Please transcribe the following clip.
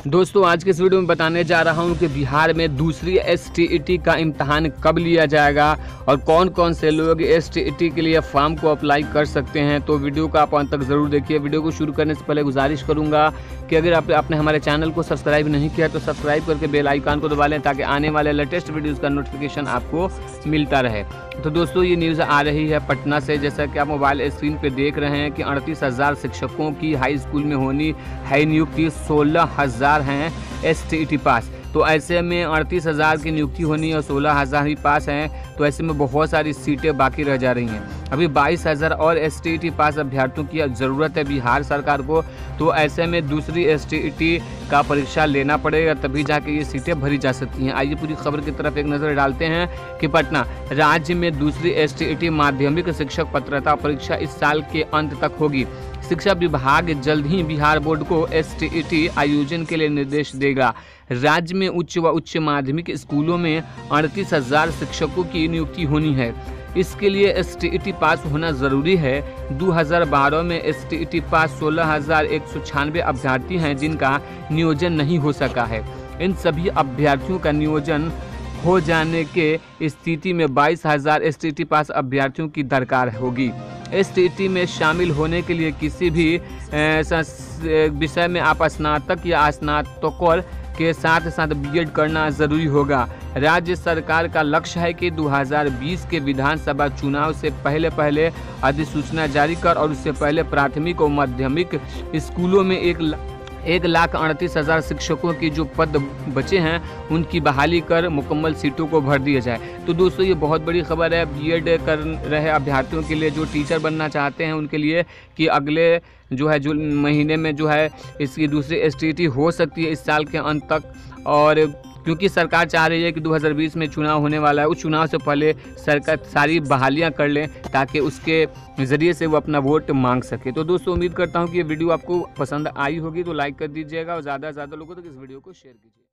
दोस्तों आज के इस वीडियो में बताने जा रहा हूं कि बिहार में दूसरी एसटीईटी का इम्तहान कब लिया जाएगा और कौन कौन से लोग एसटीईटी के लिए फॉर्म को अप्लाई कर सकते हैं। तो वीडियो को आप अंत तक ज़रूर देखिए। वीडियो को शुरू करने से पहले गुजारिश करूंगा कि अगर आपने हमारे चैनल को सब्सक्राइब नहीं किया तो सब्सक्राइब करके बेल आइकन को दबा लें ताकि आने वाले लेटेस्ट वीडियोज़ का नोटिफिकेशन आपको मिलता रहे। तो दोस्तों ये न्यूज़ आ रही है पटना से, जैसा कि आप मोबाइल स्क्रीन पे देख रहे हैं कि 38,000 शिक्षकों की हाई स्कूल में होनी है नियुक्ति, 16,000 हैं एसटीईटी पास। तो ऐसे में 38,000 की नियुक्ति होनी और 16,000 ही पास हैं, तो ऐसे में बहुत सारी सीटें बाकी रह जा रही हैं। अभी 22,000 और एसटीईटी पास अभ्यर्थियों की ज़रूरत है बिहार सरकार को। तो ऐसे में दूसरी एसटीईटी का परीक्षा लेना पड़ेगा, तभी जाके ये सीटें भरी जा सकती हैं। आइए पूरी खबर की तरफ एक नज़र डालते हैं कि पटना राज्य में दूसरी एसटीईटी माध्यमिक शिक्षक पात्रता परीक्षा इस साल के अंत तक होगी। शिक्षा विभाग जल्द ही बिहार बोर्ड को एसटीईटी आयोजन के लिए निर्देश देगा। राज्य में उच्च व उच्च माध्यमिक स्कूलों में 38,000 शिक्षकों की नियुक्ति होनी है। इसके लिए एसटीईटी पास होना ज़रूरी है। 2012 में एसटीईटी पास 16,196 अभ्यर्थी हैं जिनका नियोजन नहीं हो सका है। इन सभी अभ्यर्थियों का नियोजन हो जाने के स्थिति में 22,000 एसटीईटी पास अभ्यर्थियों की दरकार होगी। एसटीईटी में शामिल होने के लिए किसी भी विषय में आप स्नातक या स्नातकोत्तर के साथ साथ बीएड करना ज़रूरी होगा। राज्य सरकार का लक्ष्य है कि 2020 के विधानसभा चुनाव से पहले अधिसूचना जारी कर और उससे पहले प्राथमिक और माध्यमिक स्कूलों में 1,38,000 शिक्षकों की जो पद बचे हैं उनकी बहाली कर मुकम्मल सीटों को भर दिया जाए। तो दोस्तों ये बहुत बड़ी खबर है बीएड कर रहे अभ्यर्थियों के लिए, जो टीचर बनना चाहते हैं उनके लिए, कि अगले जो महीने में इसकी दूसरी एसटीईटी हो सकती है इस साल के अंत तक। और क्योंकि सरकार चाह रही है कि 2020 में चुनाव होने वाला है, उस चुनाव से पहले सरकार सारी बहालियां कर लें ताकि उसके ज़रिए से वो अपना वोट मांग सके। तो दोस्तों उम्मीद करता हूं कि ये वीडियो आपको पसंद आई होगी, तो लाइक कर दीजिएगा और ज़्यादा से ज़्यादा लोगों तक इस वीडियो को शेयर कीजिए।